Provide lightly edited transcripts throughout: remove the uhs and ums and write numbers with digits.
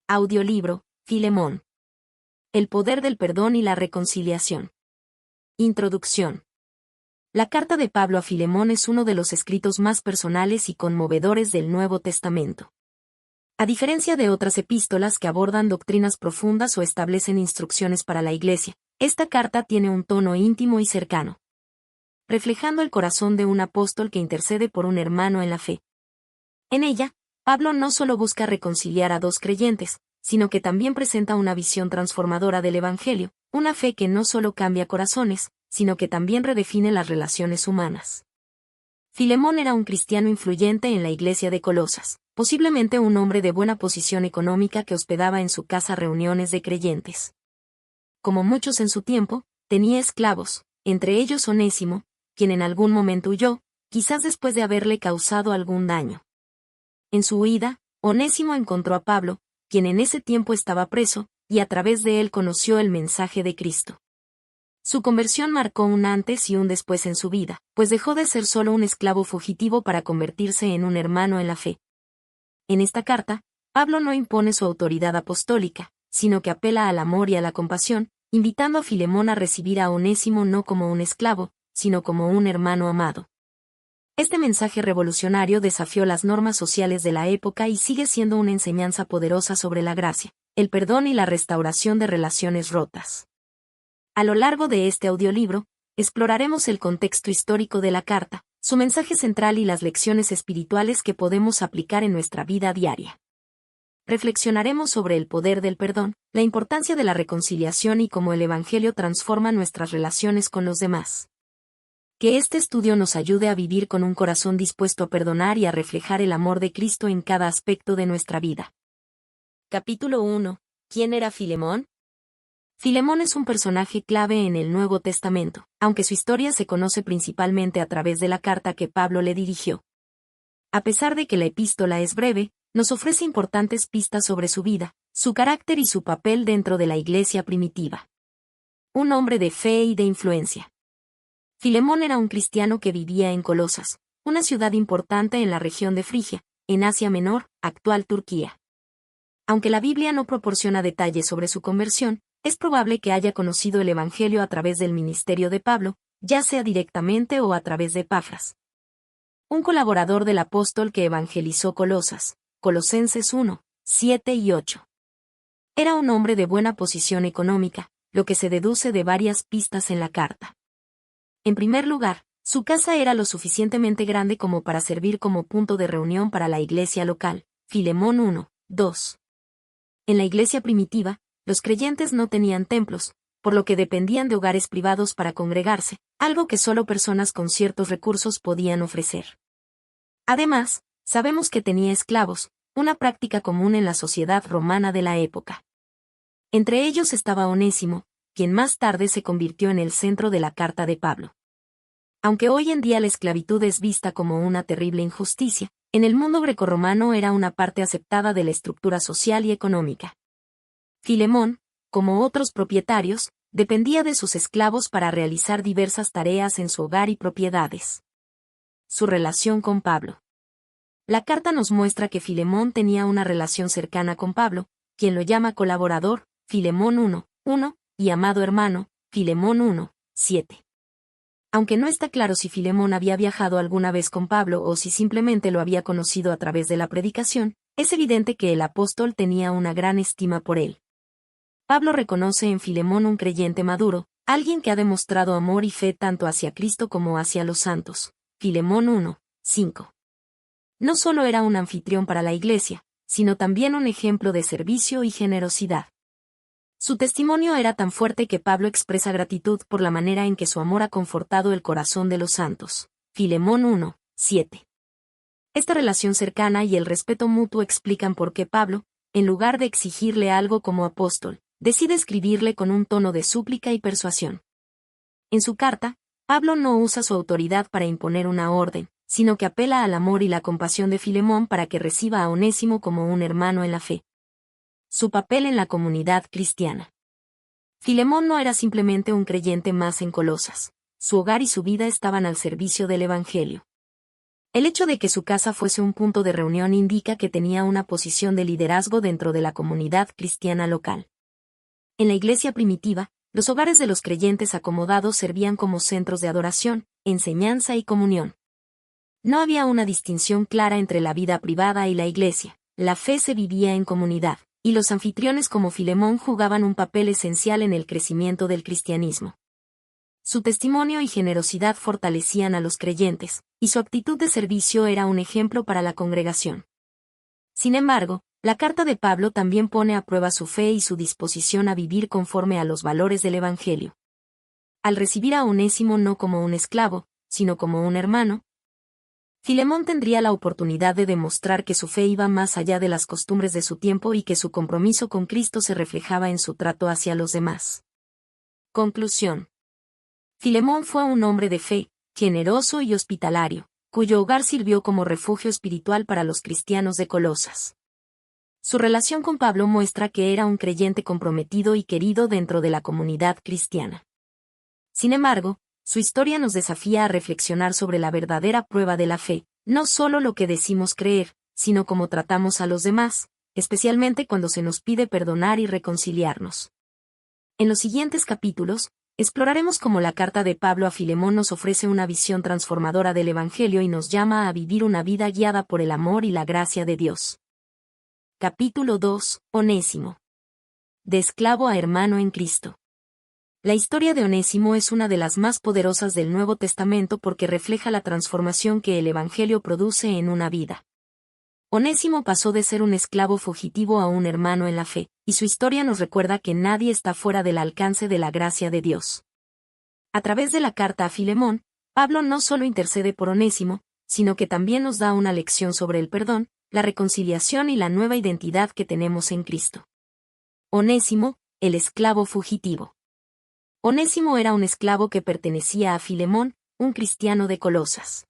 Audiolibro, Filemón. El poder del perdón y la reconciliación. Introducción. La carta de Pablo a Filemón es uno de los escritos más personales y conmovedores del Nuevo Testamento. A diferencia de otras epístolas que abordan doctrinas profundas o establecen instrucciones para la Iglesia, esta carta tiene un tono íntimo y cercano, reflejando el corazón de un apóstol que intercede por un hermano en la fe. En ella, Pablo no solo busca reconciliar a dos creyentes, sino que también presenta una visión transformadora del Evangelio, una fe que no solo cambia corazones, sino que también redefine las relaciones humanas. Filemón era un cristiano influyente en la iglesia de Colosas, posiblemente un hombre de buena posición económica que hospedaba en su casa reuniones de creyentes. Como muchos en su tiempo, tenía esclavos, entre ellos Onésimo, quien en algún momento huyó, quizás después de haberle causado algún daño. En su huida, Onésimo encontró a Pablo, quien en ese tiempo estaba preso, y a través de él conoció el mensaje de Cristo. Su conversión marcó un antes y un después en su vida, pues dejó de ser solo un esclavo fugitivo para convertirse en un hermano en la fe. En esta carta, Pablo no impone su autoridad apostólica, sino que apela al amor y a la compasión, invitando a Filemón a recibir a Onésimo no como un esclavo, sino como un hermano amado. Este mensaje revolucionario desafió las normas sociales de la época y sigue siendo una enseñanza poderosa sobre la gracia, el perdón y la restauración de relaciones rotas. A lo largo de este audiolibro, exploraremos el contexto histórico de la carta, su mensaje central y las lecciones espirituales que podemos aplicar en nuestra vida diaria. Reflexionaremos sobre el poder del perdón, la importancia de la reconciliación y cómo el Evangelio transforma nuestras relaciones con los demás. Que este estudio nos ayude a vivir con un corazón dispuesto a perdonar y a reflejar el amor de Cristo en cada aspecto de nuestra vida. Capítulo 1. ¿Quién era Filemón? Filemón es un personaje clave en el Nuevo Testamento, aunque su historia se conoce principalmente a través de la carta que Pablo le dirigió. A pesar de que la epístola es breve, nos ofrece importantes pistas sobre su vida, su carácter y su papel dentro de la iglesia primitiva. Un hombre de fe y de influencia. Filemón era un cristiano que vivía en Colosas, una ciudad importante en la región de Frigia, en Asia Menor, actual Turquía. Aunque la Biblia no proporciona detalles sobre su conversión, es probable que haya conocido el Evangelio a través del ministerio de Pablo, ya sea directamente o a través de Epafras, un colaborador del apóstol que evangelizó Colosas, Colosenses 1, 7 y 8. Era un hombre de buena posición económica, lo que se deduce de varias pistas en la carta. En primer lugar, su casa era lo suficientemente grande como para servir como punto de reunión para la iglesia local, Filemón 1, 2. En la iglesia primitiva, los creyentes no tenían templos, por lo que dependían de hogares privados para congregarse, algo que solo personas con ciertos recursos podían ofrecer. Además, sabemos que tenía esclavos, una práctica común en la sociedad romana de la época. Entre ellos estaba Onésimo, quien más tarde se convirtió en el centro de la carta de Pablo. Aunque hoy en día la esclavitud es vista como una terrible injusticia, en el mundo grecorromano era una parte aceptada de la estructura social y económica. Filemón, como otros propietarios, dependía de sus esclavos para realizar diversas tareas en su hogar y propiedades. Su relación con Pablo. La carta nos muestra que Filemón tenía una relación cercana con Pablo, quien lo llama colaborador, Filemón 1, 1, y amado hermano, Filemón 1, 7. Aunque no está claro si Filemón había viajado alguna vez con Pablo o si simplemente lo había conocido a través de la predicación, es evidente que el apóstol tenía una gran estima por él. Pablo reconoce en Filemón un creyente maduro, alguien que ha demostrado amor y fe tanto hacia Cristo como hacia los santos. Filemón 1, 5. No solo era un anfitrión para la iglesia, sino también un ejemplo de servicio y generosidad. Su testimonio era tan fuerte que Pablo expresa gratitud por la manera en que su amor ha confortado el corazón de los santos. Filemón 1, 7. Esta relación cercana y el respeto mutuo explican por qué Pablo, en lugar de exigirle algo como apóstol, decide escribirle con un tono de súplica y persuasión. En su carta, Pablo no usa su autoridad para imponer una orden, sino que apela al amor y la compasión de Filemón para que reciba a Onésimo como un hermano en la fe. Su papel en la comunidad cristiana. Filemón no era simplemente un creyente más en Colosas, su hogar y su vida estaban al servicio del Evangelio. El hecho de que su casa fuese un punto de reunión indica que tenía una posición de liderazgo dentro de la comunidad cristiana local. En la iglesia primitiva, los hogares de los creyentes acomodados servían como centros de adoración, enseñanza y comunión. No había una distinción clara entre la vida privada y la iglesia. La fe se vivía en comunidad, y los anfitriones como Filemón jugaban un papel esencial en el crecimiento del cristianismo. Su testimonio y generosidad fortalecían a los creyentes, y su actitud de servicio era un ejemplo para la congregación. Sin embargo, la carta de Pablo también pone a prueba su fe y su disposición a vivir conforme a los valores del Evangelio. Al recibir a Onésimo no como un esclavo, sino como un hermano, Filemón tendría la oportunidad de demostrar que su fe iba más allá de las costumbres de su tiempo y que su compromiso con Cristo se reflejaba en su trato hacia los demás. Conclusión. Filemón fue un hombre de fe, generoso y hospitalario, cuyo hogar sirvió como refugio espiritual para los cristianos de Colosas. Su relación con Pablo muestra que era un creyente comprometido y querido dentro de la comunidad cristiana. Sin embargo, su historia nos desafía a reflexionar sobre la verdadera prueba de la fe, no solo lo que decimos creer, sino cómo tratamos a los demás, especialmente cuando se nos pide perdonar y reconciliarnos. En los siguientes capítulos, exploraremos cómo la carta de Pablo a Filemón nos ofrece una visión transformadora del Evangelio y nos llama a vivir una vida guiada por el amor y la gracia de Dios. Capítulo 2. Onésimo. De esclavo a hermano en Cristo. La historia de Onésimo es una de las más poderosas del Nuevo Testamento porque refleja la transformación que el Evangelio produce en una vida. Onésimo pasó de ser un esclavo fugitivo a un hermano en la fe, y su historia nos recuerda que nadie está fuera del alcance de la gracia de Dios. A través de la carta a Filemón, Pablo no solo intercede por Onésimo, sino que también nos da una lección sobre el perdón, la reconciliación y la nueva identidad que tenemos en Cristo. Onésimo, el esclavo fugitivo. Onésimo era un esclavo que pertenecía a Filemón, un cristiano de Colosas.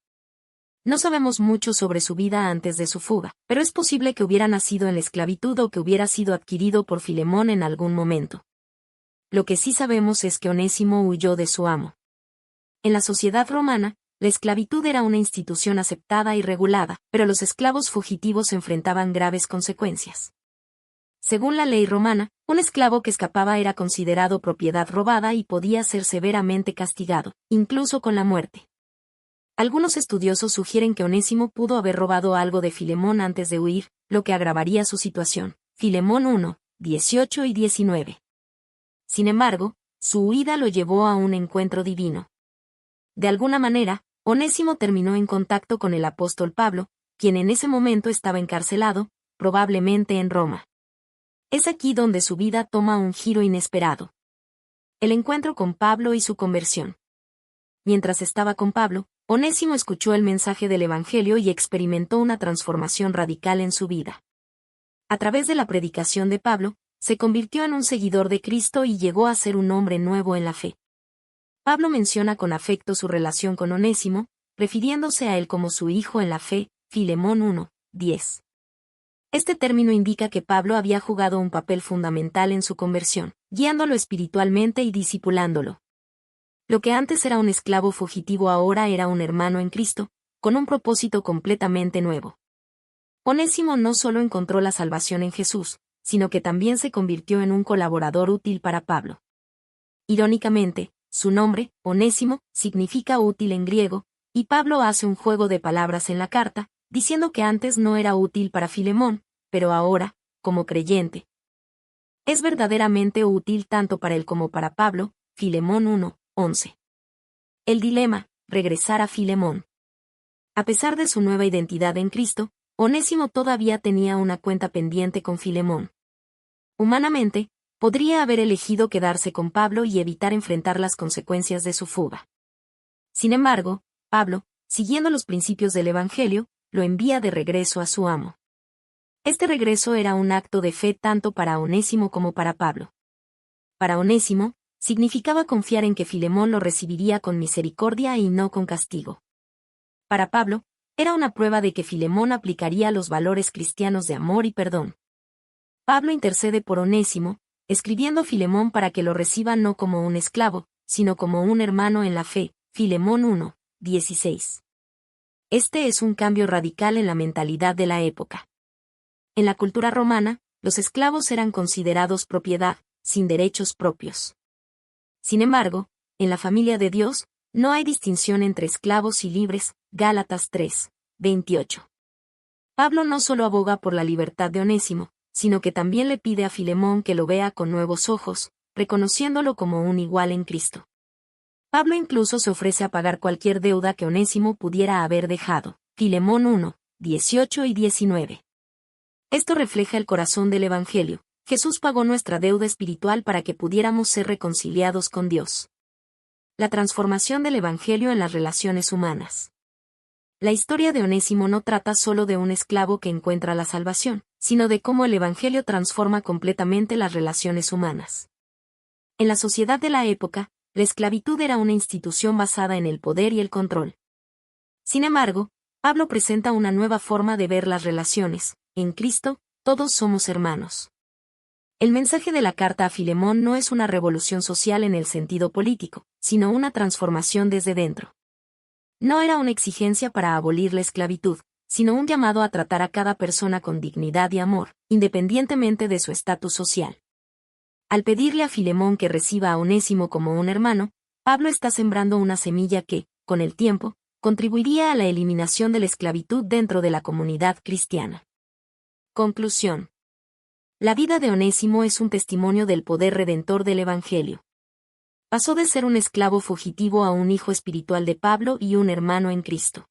No sabemos mucho sobre su vida antes de su fuga, pero es posible que hubiera nacido en la esclavitud o que hubiera sido adquirido por Filemón en algún momento. Lo que sí sabemos es que Onésimo huyó de su amo. En la sociedad romana, la esclavitud era una institución aceptada y regulada, pero los esclavos fugitivos enfrentaban graves consecuencias. Según la ley romana, un esclavo que escapaba era considerado propiedad robada y podía ser severamente castigado, incluso con la muerte. Algunos estudiosos sugieren que Onésimo pudo haber robado algo de Filemón antes de huir, lo que agravaría su situación. Filemón 1, 18 y 19. Sin embargo, su huida lo llevó a un encuentro divino. De alguna manera, Onésimo terminó en contacto con el apóstol Pablo, quien en ese momento estaba encarcelado, probablemente en Roma. Es aquí donde su vida toma un giro inesperado. El encuentro con Pablo y su conversión. Mientras estaba con Pablo, Onésimo escuchó el mensaje del Evangelio y experimentó una transformación radical en su vida. A través de la predicación de Pablo, se convirtió en un seguidor de Cristo y llegó a ser un hombre nuevo en la fe. Pablo menciona con afecto su relación con Onésimo, refiriéndose a él como su hijo en la fe, Filemón 1, 10. Este término indica que Pablo había jugado un papel fundamental en su conversión, guiándolo espiritualmente y discipulándolo. Lo que antes era un esclavo fugitivo ahora era un hermano en Cristo, con un propósito completamente nuevo. Onésimo no solo encontró la salvación en Jesús, sino que también se convirtió en un colaborador útil para Pablo. Irónicamente, su nombre, Onésimo, significa útil en griego, y Pablo hace un juego de palabras en la carta, diciendo que antes no era útil para Filemón, pero ahora, como creyente, es verdaderamente útil tanto para él como para Pablo. Filemón 1, 11. El dilema, regresar a Filemón. A pesar de su nueva identidad en Cristo, Onésimo todavía tenía una cuenta pendiente con Filemón. Humanamente, podría haber elegido quedarse con Pablo y evitar enfrentar las consecuencias de su fuga. Sin embargo, Pablo, siguiendo los principios del Evangelio, lo envía de regreso a su amo. Este regreso era un acto de fe tanto para Onésimo como para Pablo. Para Onésimo, significaba confiar en que Filemón lo recibiría con misericordia y no con castigo. Para Pablo, era una prueba de que Filemón aplicaría los valores cristianos de amor y perdón. Pablo intercede por Onésimo, escribiendo a Filemón para que lo reciba no como un esclavo, sino como un hermano en la fe. Filemón 1, 16. Este es un cambio radical en la mentalidad de la época. En la cultura romana, los esclavos eran considerados propiedad, sin derechos propios. Sin embargo, en la familia de Dios, no hay distinción entre esclavos y libres, Gálatas 3, 28. Pablo no solo aboga por la libertad de Onésimo, sino que también le pide a Filemón que lo vea con nuevos ojos, reconociéndolo como un igual en Cristo. Pablo incluso se ofrece a pagar cualquier deuda que Onésimo pudiera haber dejado. Filemón 1, 18 y 19. Esto refleja el corazón del Evangelio. Jesús pagó nuestra deuda espiritual para que pudiéramos ser reconciliados con Dios. La transformación del Evangelio en las relaciones humanas. La historia de Onésimo no trata solo de un esclavo que encuentra la salvación, sino de cómo el Evangelio transforma completamente las relaciones humanas. En la sociedad de la época, la esclavitud era una institución basada en el poder y el control. Sin embargo, Pablo presenta una nueva forma de ver las relaciones. En Cristo, todos somos hermanos. El mensaje de la carta a Filemón no es una revolución social en el sentido político, sino una transformación desde dentro. No era una exigencia para abolir la esclavitud, sino un llamado a tratar a cada persona con dignidad y amor, independientemente de su estatus social. Al pedirle a Filemón que reciba a Onésimo como un hermano, Pablo está sembrando una semilla que, con el tiempo, contribuiría a la eliminación de la esclavitud dentro de la comunidad cristiana. Conclusión. La vida de Onésimo es un testimonio del poder redentor del Evangelio. Pasó de ser un esclavo fugitivo a un hijo espiritual de Pablo y un hermano en Cristo.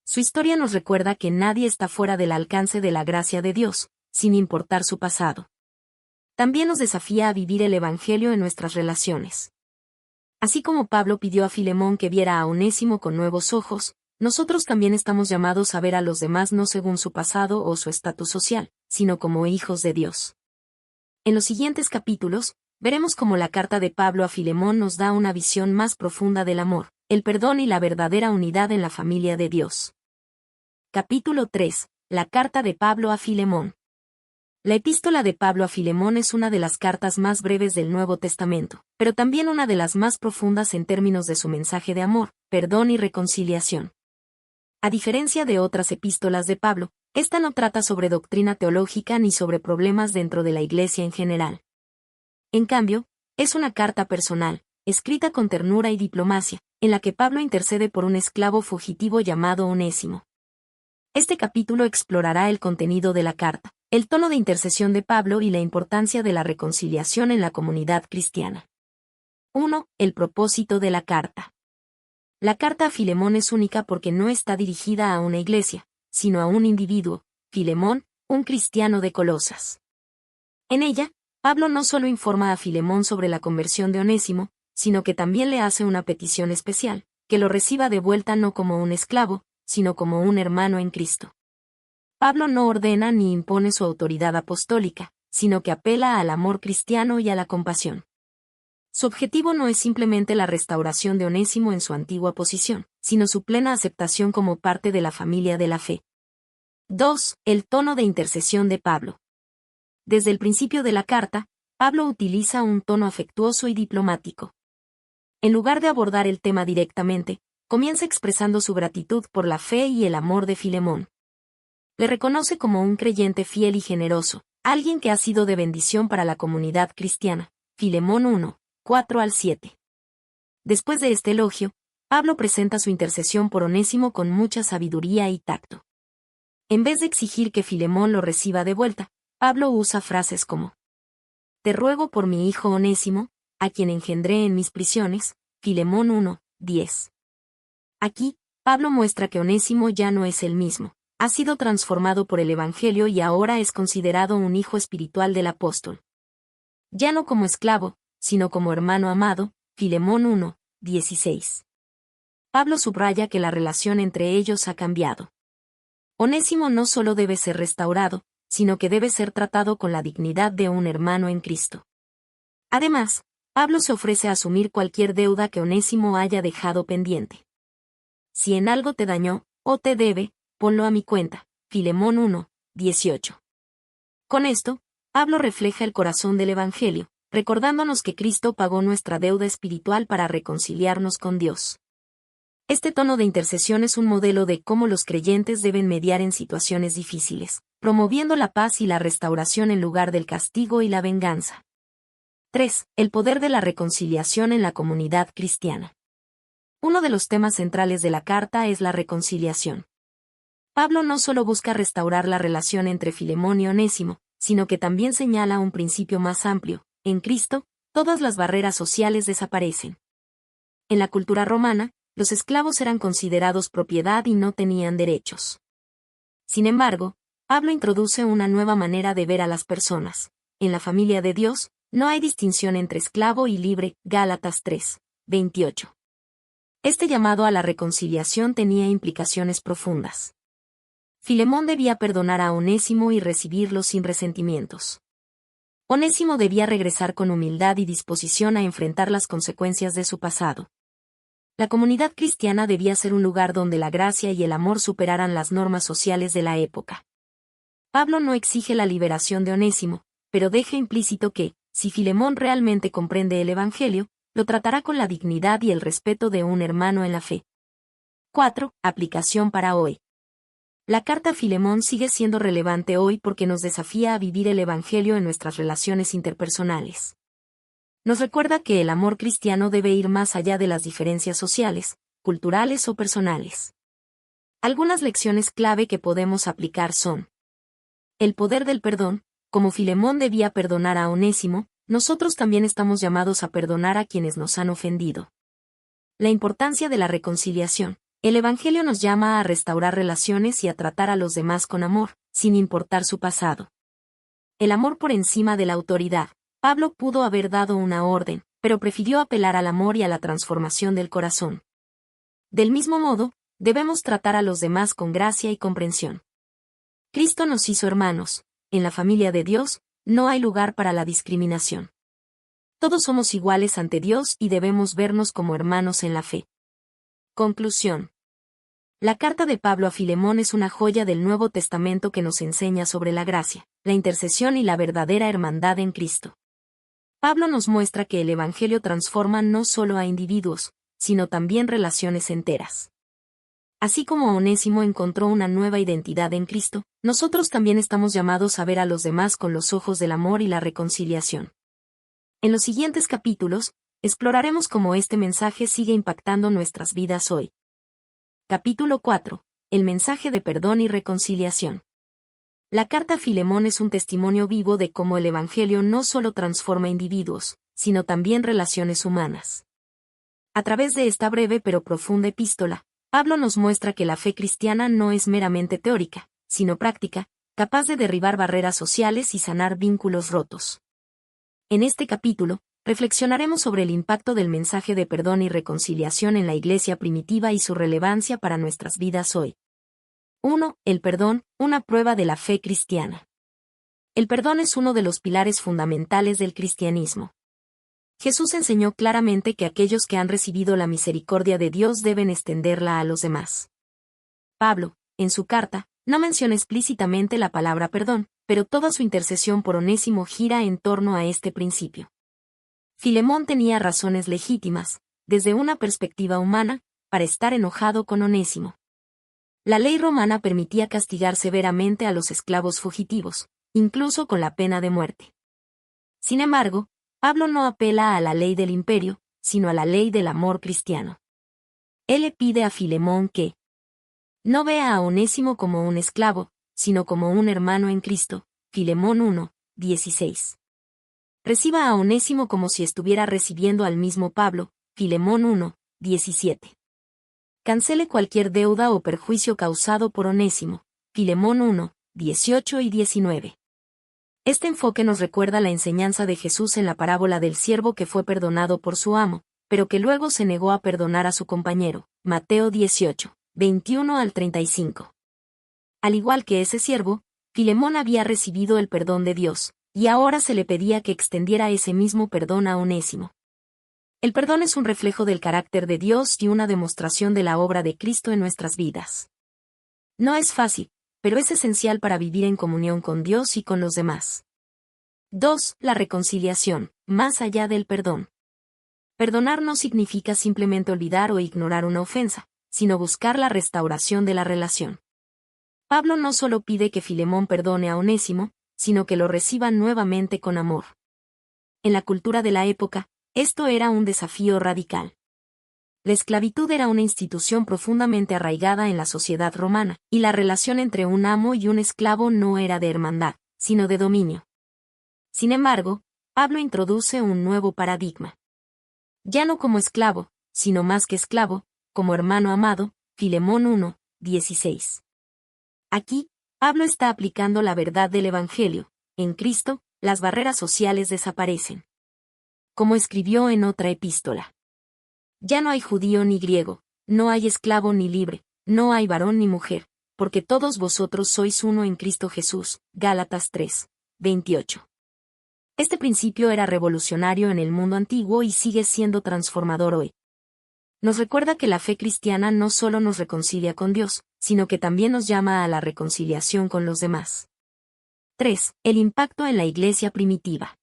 Su historia nos recuerda que nadie está fuera del alcance de la gracia de Dios, sin importar su pasado. También nos desafía a vivir el Evangelio en nuestras relaciones. Así como Pablo pidió a Filemón que viera a Onésimo con nuevos ojos, nosotros también estamos llamados a ver a los demás no según su pasado o su estatus social, sino como hijos de Dios. En los siguientes capítulos, veremos cómo la carta de Pablo a Filemón nos da una visión más profunda del amor, el perdón y la verdadera unidad en la familia de Dios. Capítulo 3. La carta de Pablo a Filemón. La epístola de Pablo a Filemón es una de las cartas más breves del Nuevo Testamento, pero también una de las más profundas en términos de su mensaje de amor, perdón y reconciliación. A diferencia de otras epístolas de Pablo, esta no trata sobre doctrina teológica ni sobre problemas dentro de la Iglesia en general. En cambio, es una carta personal, escrita con ternura y diplomacia, en la que Pablo intercede por un esclavo fugitivo llamado Onésimo. Este capítulo explorará el contenido de la carta, el tono de intercesión de Pablo y la importancia de la reconciliación en la comunidad cristiana. 1. El propósito de la carta. La carta a Filemón es única porque no está dirigida a una iglesia, sino a un individuo, Filemón, un cristiano de Colosas. En ella, Pablo no solo informa a Filemón sobre la conversión de Onésimo, sino que también le hace una petición especial, que lo reciba de vuelta no como un esclavo, sino como un hermano en Cristo. Pablo no ordena ni impone su autoridad apostólica, sino que apela al amor cristiano y a la compasión. Su objetivo no es simplemente la restauración de Onésimo en su antigua posición, sino su plena aceptación como parte de la familia de la fe. 2. El tono de intercesión de Pablo. Desde el principio de la carta, Pablo utiliza un tono afectuoso y diplomático. En lugar de abordar el tema directamente, comienza expresando su gratitud por la fe y el amor de Filemón. Le reconoce como un creyente fiel y generoso, alguien que ha sido de bendición para la comunidad cristiana. Filemón 1, 4 al 7. Después de este elogio, Pablo presenta su intercesión por Onésimo con mucha sabiduría y tacto. En vez de exigir que Filemón lo reciba de vuelta, Pablo usa frases como: Te ruego por mi hijo Onésimo, a quien engendré en mis prisiones. Filemón 1, 10. Aquí, Pablo muestra que Onésimo ya no es el mismo, ha sido transformado por el Evangelio y ahora es considerado un hijo espiritual del apóstol. Ya no como esclavo, sino como hermano amado. Filemón 1, 16. Pablo subraya que la relación entre ellos ha cambiado. Onésimo no solo debe ser restaurado, sino que debe ser tratado con la dignidad de un hermano en Cristo. Además, Pablo se ofrece a asumir cualquier deuda que Onésimo haya dejado pendiente. Si en algo te dañó, o te debe, ponlo a mi cuenta. Filemón 1, 18. Con esto, Pablo refleja el corazón del Evangelio, recordándonos que Cristo pagó nuestra deuda espiritual para reconciliarnos con Dios. Este tono de intercesión es un modelo de cómo los creyentes deben mediar en situaciones difíciles, promoviendo la paz y la restauración en lugar del castigo y la venganza. 3. El poder de la reconciliación en la comunidad cristiana. Uno de los temas centrales de la carta es la reconciliación. Pablo no solo busca restaurar la relación entre Filemón y Onésimo, sino que también señala un principio más amplio: en Cristo, todas las barreras sociales desaparecen. En la cultura romana, los esclavos eran considerados propiedad y no tenían derechos. Sin embargo, Pablo introduce una nueva manera de ver a las personas. En la familia de Dios, no hay distinción entre esclavo y libre, Gálatas 3, 28. Este llamado a la reconciliación tenía implicaciones profundas. Filemón debía perdonar a Onésimo y recibirlo sin resentimientos. Onésimo debía regresar con humildad y disposición a enfrentar las consecuencias de su pasado. La comunidad cristiana debía ser un lugar donde la gracia y el amor superaran las normas sociales de la época. Pablo no exige la liberación de Onésimo, pero deja implícito que, si Filemón realmente comprende el Evangelio, lo tratará con la dignidad y el respeto de un hermano en la fe. 4. Aplicación para hoy. La carta a Filemón sigue siendo relevante hoy porque nos desafía a vivir el Evangelio en nuestras relaciones interpersonales. Nos recuerda que el amor cristiano debe ir más allá de las diferencias sociales, culturales o personales. Algunas lecciones clave que podemos aplicar son: el poder del perdón. Como Filemón debía perdonar a Onésimo, nosotros también estamos llamados a perdonar a quienes nos han ofendido. La importancia de la reconciliación. El Evangelio nos llama a restaurar relaciones y a tratar a los demás con amor, sin importar su pasado. El amor por encima de la autoridad. Pablo pudo haber dado una orden, pero prefirió apelar al amor y a la transformación del corazón. Del mismo modo, debemos tratar a los demás con gracia y comprensión. Cristo nos hizo hermanos. En la familia de Dios, no hay lugar para la discriminación. Todos somos iguales ante Dios y debemos vernos como hermanos en la fe. Conclusión. La carta de Pablo a Filemón es una joya del Nuevo Testamento que nos enseña sobre la gracia, la intercesión y la verdadera hermandad en Cristo. Pablo nos muestra que el Evangelio transforma no solo a individuos, sino también relaciones enteras. Así como Onésimo encontró una nueva identidad en Cristo, nosotros también estamos llamados a ver a los demás con los ojos del amor y la reconciliación. En los siguientes capítulos, exploraremos cómo este mensaje sigue impactando nuestras vidas hoy. Capítulo 4. El mensaje de perdón y reconciliación. La carta a Filemón es un testimonio vivo de cómo el Evangelio no solo transforma individuos, sino también relaciones humanas. A través de esta breve pero profunda epístola, Pablo nos muestra que la fe cristiana no es meramente teórica, sino práctica, capaz de derribar barreras sociales y sanar vínculos rotos. En este capítulo, reflexionaremos sobre el impacto del mensaje de perdón y reconciliación en la iglesia primitiva y su relevancia para nuestras vidas hoy. 1. El perdón, una prueba de la fe cristiana. El perdón es uno de los pilares fundamentales del cristianismo. Jesús enseñó claramente que aquellos que han recibido la misericordia de Dios deben extenderla a los demás. Pablo, en su carta, no menciona explícitamente la palabra perdón, pero toda su intercesión por Onésimo gira en torno a este principio. Filemón tenía razones legítimas, desde una perspectiva humana, para estar enojado con Onésimo. La ley romana permitía castigar severamente a los esclavos fugitivos, incluso con la pena de muerte. Sin embargo, Pablo no apela a la ley del imperio, sino a la ley del amor cristiano. Él le pide a Filemón que no vea a Onésimo como un esclavo, sino como un hermano en Cristo. Filemón 1, 16. Reciba a Onésimo como si estuviera recibiendo al mismo Pablo. Filemón 1, 17. Cancele cualquier deuda o perjuicio causado por Onésimo. Filemón 1, 18 y 19. Este enfoque nos recuerda la enseñanza de Jesús en la parábola del siervo que fue perdonado por su amo, pero que luego se negó a perdonar a su compañero. Mateo 18, 21 al 35. Al igual que ese siervo, Filemón había recibido el perdón de Dios, y ahora se le pedía que extendiera ese mismo perdón a Onésimo. El perdón es un reflejo del carácter de Dios y una demostración de la obra de Cristo en nuestras vidas. No es fácil, pero es esencial para vivir en comunión con Dios y con los demás. 2. La reconciliación, más allá del perdón. Perdonar no significa simplemente olvidar o ignorar una ofensa, sino buscar la restauración de la relación. Pablo no solo pide que Filemón perdone a Onésimo, sino que lo reciba nuevamente con amor. En la cultura de la época, esto era un desafío radical. La esclavitud era una institución profundamente arraigada en la sociedad romana, y la relación entre un amo y un esclavo no era de hermandad, sino de dominio. Sin embargo, Pablo introduce un nuevo paradigma. Ya no como esclavo, sino más que esclavo, como hermano amado, Filemón 1:16. Aquí, Pablo está aplicando la verdad del Evangelio. En Cristo, las barreras sociales desaparecen. Como escribió en otra epístola. Ya no hay judío ni griego, no hay esclavo ni libre, no hay varón ni mujer, porque todos vosotros sois uno en Cristo Jesús. Gálatas 3:28. Este principio era revolucionario en el mundo antiguo y sigue siendo transformador hoy. Nos recuerda que la fe cristiana no solo nos reconcilia con Dios, sino que también nos llama a la reconciliación con los demás. 3. El impacto en la iglesia primitiva.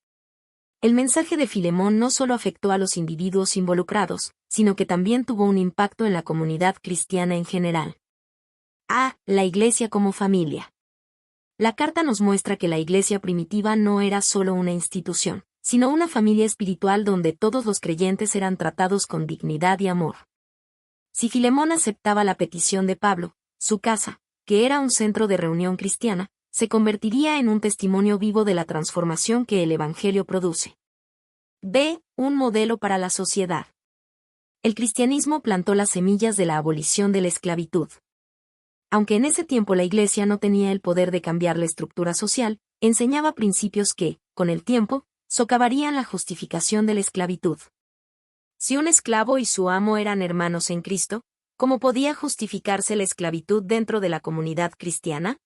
El mensaje de Filemón no solo afectó a los individuos involucrados, sino que también tuvo un impacto en la comunidad cristiana en general. A. La iglesia como familia. La carta nos muestra que la iglesia primitiva no era solo una institución, sino una familia espiritual donde todos los creyentes eran tratados con dignidad y amor. Si Filemón aceptaba la petición de Pablo, su casa, que era un centro de reunión cristiana, se convertiría en un testimonio vivo de la transformación que el Evangelio produce. B. Un modelo para la sociedad. El cristianismo plantó las semillas de la abolición de la esclavitud. Aunque en ese tiempo la Iglesia no tenía el poder de cambiar la estructura social, enseñaba principios que, con el tiempo, socavarían la justificación de la esclavitud. Si un esclavo y su amo eran hermanos en Cristo, ¿cómo podía justificarse la esclavitud dentro de la comunidad cristiana?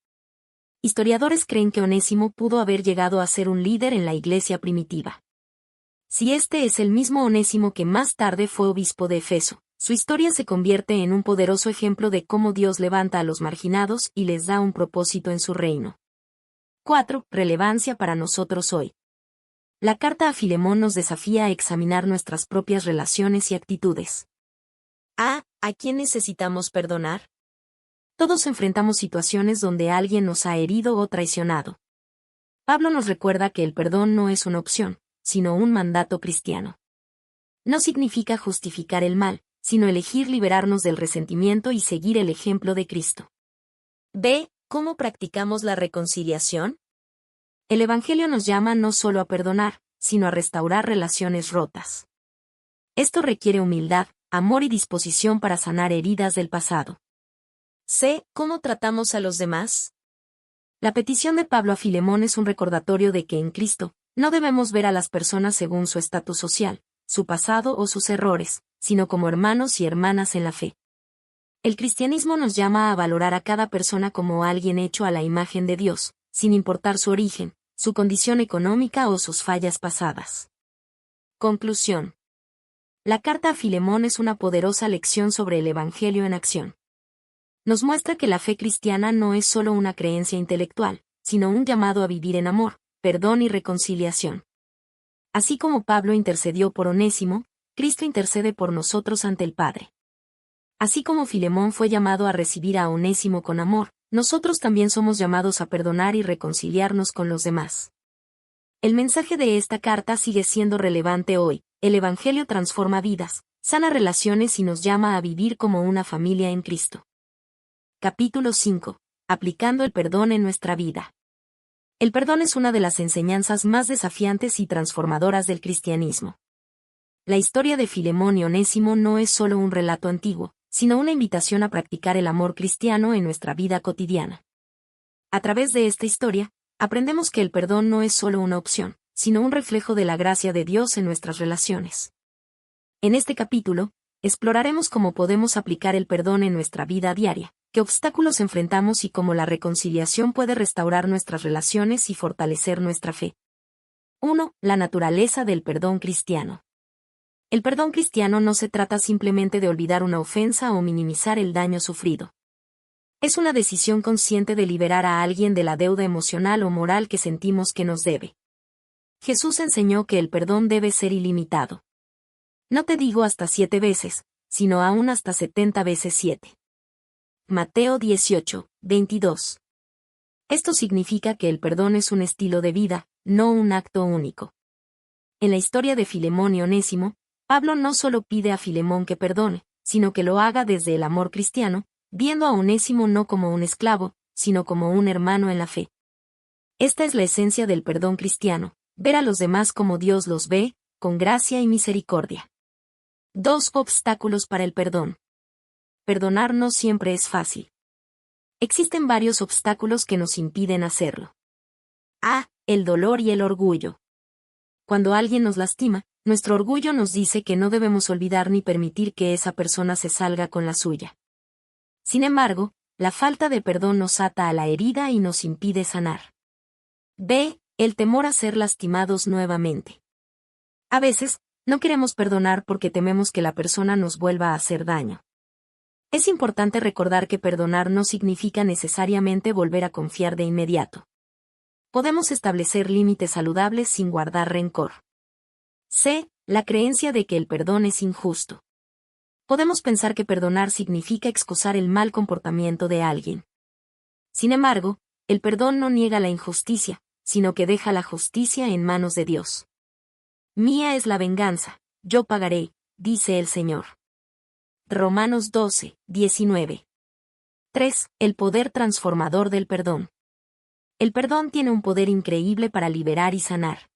Historiadores creen que Onésimo pudo haber llegado a ser un líder en la iglesia primitiva. Si este es el mismo Onésimo que más tarde fue obispo de Efeso, su historia se convierte en un poderoso ejemplo de cómo Dios levanta a los marginados y les da un propósito en su reino. 4. Relevancia para nosotros hoy. La carta a Filemón nos desafía a examinar nuestras propias relaciones y actitudes. A. ¿A quién necesitamos perdonar? Todos enfrentamos situaciones donde alguien nos ha herido o traicionado. Pablo nos recuerda que el perdón no es una opción, sino un mandato cristiano. No significa justificar el mal, sino elegir liberarnos del resentimiento y seguir el ejemplo de Cristo. B. ¿Cómo practicamos la reconciliación? El Evangelio nos llama no solo a perdonar, sino a restaurar relaciones rotas. Esto requiere humildad, amor y disposición para sanar heridas del pasado. C. ¿Cómo tratamos a los demás? La petición de Pablo a Filemón es un recordatorio de que en Cristo, no debemos ver a las personas según su estatus social, su pasado o sus errores, sino como hermanos y hermanas en la fe. El cristianismo nos llama a valorar a cada persona como alguien hecho a la imagen de Dios, sin importar su origen, su condición económica o sus fallas pasadas. Conclusión. La carta a Filemón es una poderosa lección sobre el Evangelio en acción. Nos muestra que la fe cristiana no es solo una creencia intelectual, sino un llamado a vivir en amor, perdón y reconciliación. Así como Pablo intercedió por Onésimo, Cristo intercede por nosotros ante el Padre. Así como Filemón fue llamado a recibir a Onésimo con amor, nosotros también somos llamados a perdonar y reconciliarnos con los demás. El mensaje de esta carta sigue siendo relevante hoy. El Evangelio transforma vidas, sana relaciones y nos llama a vivir como una familia en Cristo. Capítulo 5. Aplicando el perdón en nuestra vida. El perdón es una de las enseñanzas más desafiantes y transformadoras del cristianismo. La historia de Filemón y Onésimo no es solo un relato antiguo, sino una invitación a practicar el amor cristiano en nuestra vida cotidiana. A través de esta historia, aprendemos que el perdón no es solo una opción, sino un reflejo de la gracia de Dios en nuestras relaciones. En este capítulo, exploraremos cómo podemos aplicar el perdón en nuestra vida diaria, qué obstáculos enfrentamos y cómo la reconciliación puede restaurar nuestras relaciones y fortalecer nuestra fe. 1. La naturaleza del perdón cristiano. El perdón cristiano no se trata simplemente de olvidar una ofensa o minimizar el daño sufrido. Es una decisión consciente de liberar a alguien de la deuda emocional o moral que sentimos que nos debe. Jesús enseñó que el perdón debe ser ilimitado. No te digo hasta 7 veces, sino aún hasta 70 veces 7. Mateo 18, 22. Esto significa que el perdón es un estilo de vida, no un acto único. En la historia de Filemón y Onésimo, Pablo no solo pide a Filemón que perdone, sino que lo haga desde el amor cristiano, viendo a Onésimo no como un esclavo, sino como un hermano en la fe. Esta es la esencia del perdón cristiano, ver a los demás como Dios los ve, con gracia y misericordia. 2 obstáculos para el perdón. Perdonar no siempre es fácil. Existen varios obstáculos que nos impiden hacerlo. A. El dolor y el orgullo. Cuando alguien nos lastima, nuestro orgullo nos dice que no debemos olvidar ni permitir que esa persona se salga con la suya. Sin embargo, la falta de perdón nos ata a la herida y nos impide sanar. B. El temor a ser lastimados nuevamente. A veces, no queremos perdonar porque tememos que la persona nos vuelva a hacer daño. Es importante recordar que perdonar no significa necesariamente volver a confiar de inmediato. Podemos establecer límites saludables sin guardar rencor. C. La creencia de que el perdón es injusto. Podemos pensar que perdonar significa excusar el mal comportamiento de alguien. Sin embargo, el perdón no niega la injusticia, sino que deja la justicia en manos de Dios. Mía es la venganza, yo pagaré, dice el Señor. Romanos 12, 19. 3. El poder transformador del perdón. El perdón tiene un poder increíble para liberar y sanar.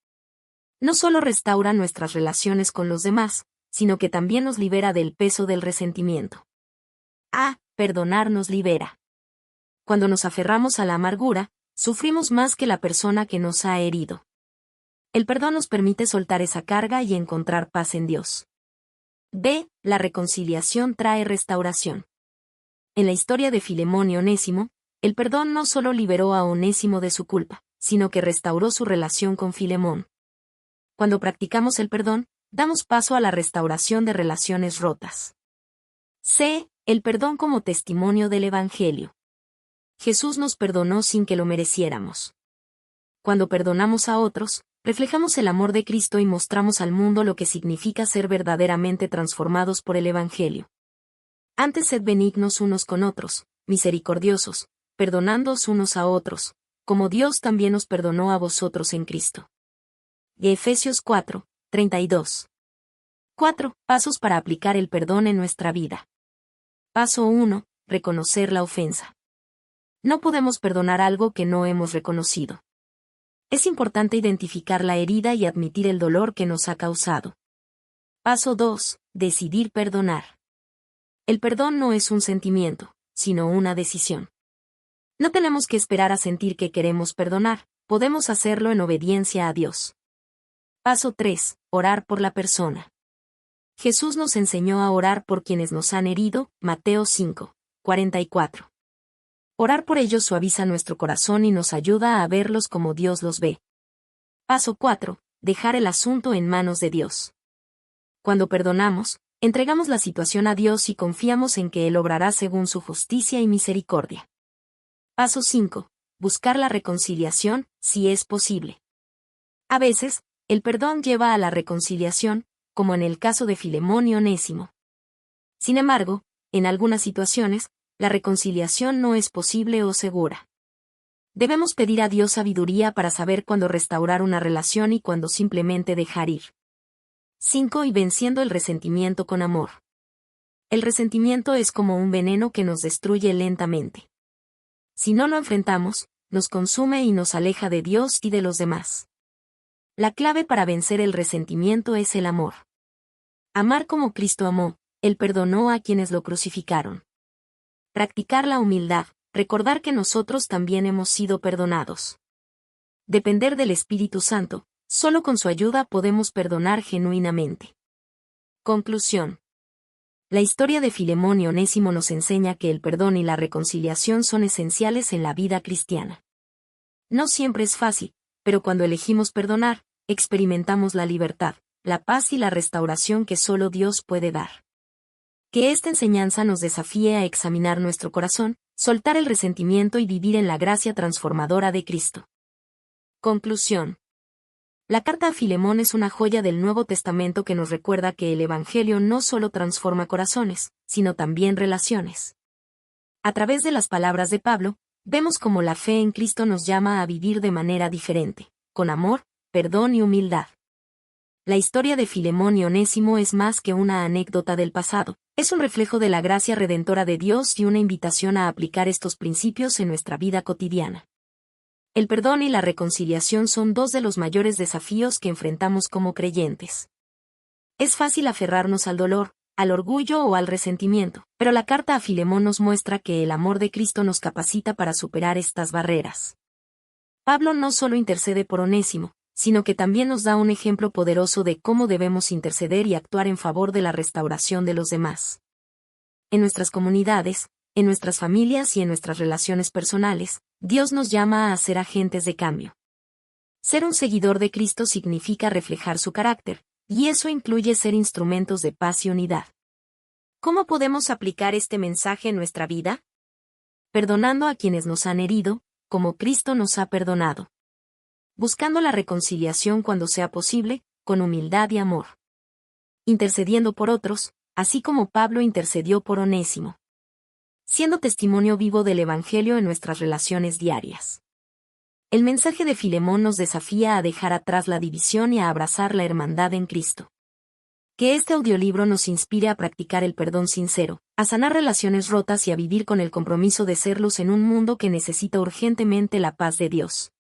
No solo restaura nuestras relaciones con los demás, sino que también nos libera del peso del resentimiento. A. Perdonar nos libera. Cuando nos aferramos a la amargura, sufrimos más que la persona que nos ha herido. El perdón nos permite soltar esa carga y encontrar paz en Dios. B. La reconciliación trae restauración. En la historia de Filemón y Onésimo, el perdón no solo liberó a Onésimo de su culpa, sino que restauró su relación con Filemón. Cuando practicamos el perdón, damos paso a la restauración de relaciones rotas. C. El perdón como testimonio del Evangelio. Jesús nos perdonó sin que lo mereciéramos. Cuando perdonamos a otros, reflejamos el amor de Cristo y mostramos al mundo lo que significa ser verdaderamente transformados por el Evangelio. Antes sed benignos unos con otros, misericordiosos, perdonándoos unos a otros, como Dios también os perdonó a vosotros en Cristo. Efesios 4, 32. 4. Pasos para aplicar el perdón en nuestra vida. Paso 1. Reconocer la ofensa. No podemos perdonar algo que no hemos reconocido. Es importante identificar la herida y admitir el dolor que nos ha causado. Paso 2. Decidir perdonar. El perdón no es un sentimiento, sino una decisión. No tenemos que esperar a sentir que queremos perdonar, podemos hacerlo en obediencia a Dios. Paso 3. Orar por la persona. Jesús nos enseñó a orar por quienes nos han herido, Mateo 5, 44. Orar por ellos suaviza nuestro corazón y nos ayuda a verlos como Dios los ve. Paso 4. Dejar el asunto en manos de Dios. Cuando perdonamos, entregamos la situación a Dios y confiamos en que Él obrará según su justicia y misericordia. Paso 5. Buscar la reconciliación, si es posible. A veces, el perdón lleva a la reconciliación, como en el caso de Filemón y Onésimo. Sin embargo, en algunas situaciones, la reconciliación no es posible o segura. Debemos pedir a Dios sabiduría para saber cuándo restaurar una relación y cuándo simplemente dejar ir. 5. Y venciendo el resentimiento con amor. El resentimiento es como un veneno que nos destruye lentamente. Si no lo enfrentamos, nos consume y nos aleja de Dios y de los demás. La clave para vencer el resentimiento es el amor. Amar como Cristo amó, Él perdonó a quienes lo crucificaron. Practicar la humildad, recordar que nosotros también hemos sido perdonados. Depender del Espíritu Santo, solo con su ayuda podemos perdonar genuinamente. Conclusión. La historia de Filemón y Onésimo nos enseña que el perdón y la reconciliación son esenciales en la vida cristiana. No siempre es fácil, pero cuando elegimos perdonar, experimentamos la libertad, la paz y la restauración que solo Dios puede dar. Que esta enseñanza nos desafíe a examinar nuestro corazón, soltar el resentimiento y vivir en la gracia transformadora de Cristo. Conclusión. La carta a Filemón es una joya del Nuevo Testamento que nos recuerda que el Evangelio no solo transforma corazones, sino también relaciones. A través de las palabras de Pablo, vemos cómo la fe en Cristo nos llama a vivir de manera diferente, con amor, perdón y humildad. La historia de Filemón y Onésimo es más que una anécdota del pasado, es un reflejo de la gracia redentora de Dios y una invitación a aplicar estos principios en nuestra vida cotidiana. El perdón y la reconciliación son dos de los mayores desafíos que enfrentamos como creyentes. Es fácil aferrarnos al dolor, al orgullo o al resentimiento, pero la carta a Filemón nos muestra que el amor de Cristo nos capacita para superar estas barreras. Pablo no solo intercede por Onésimo, sino que también nos da un ejemplo poderoso de cómo debemos interceder y actuar en favor de la restauración de los demás. En nuestras comunidades, en nuestras familias y en nuestras relaciones personales, Dios nos llama a ser agentes de cambio. Ser un seguidor de Cristo significa reflejar su carácter, y eso incluye ser instrumentos de paz y unidad. ¿Cómo podemos aplicar este mensaje en nuestra vida? Perdonando a quienes nos han herido, como Cristo nos ha perdonado. Buscando la reconciliación cuando sea posible, con humildad y amor. Intercediendo por otros, así como Pablo intercedió por Onésimo. Siendo testimonio vivo del Evangelio en nuestras relaciones diarias. El mensaje de Filemón nos desafía a dejar atrás la división y a abrazar la hermandad en Cristo. Que este audiolibro nos inspire a practicar el perdón sincero, a sanar relaciones rotas y a vivir con el compromiso de ser luz en un mundo que necesita urgentemente la paz de Dios.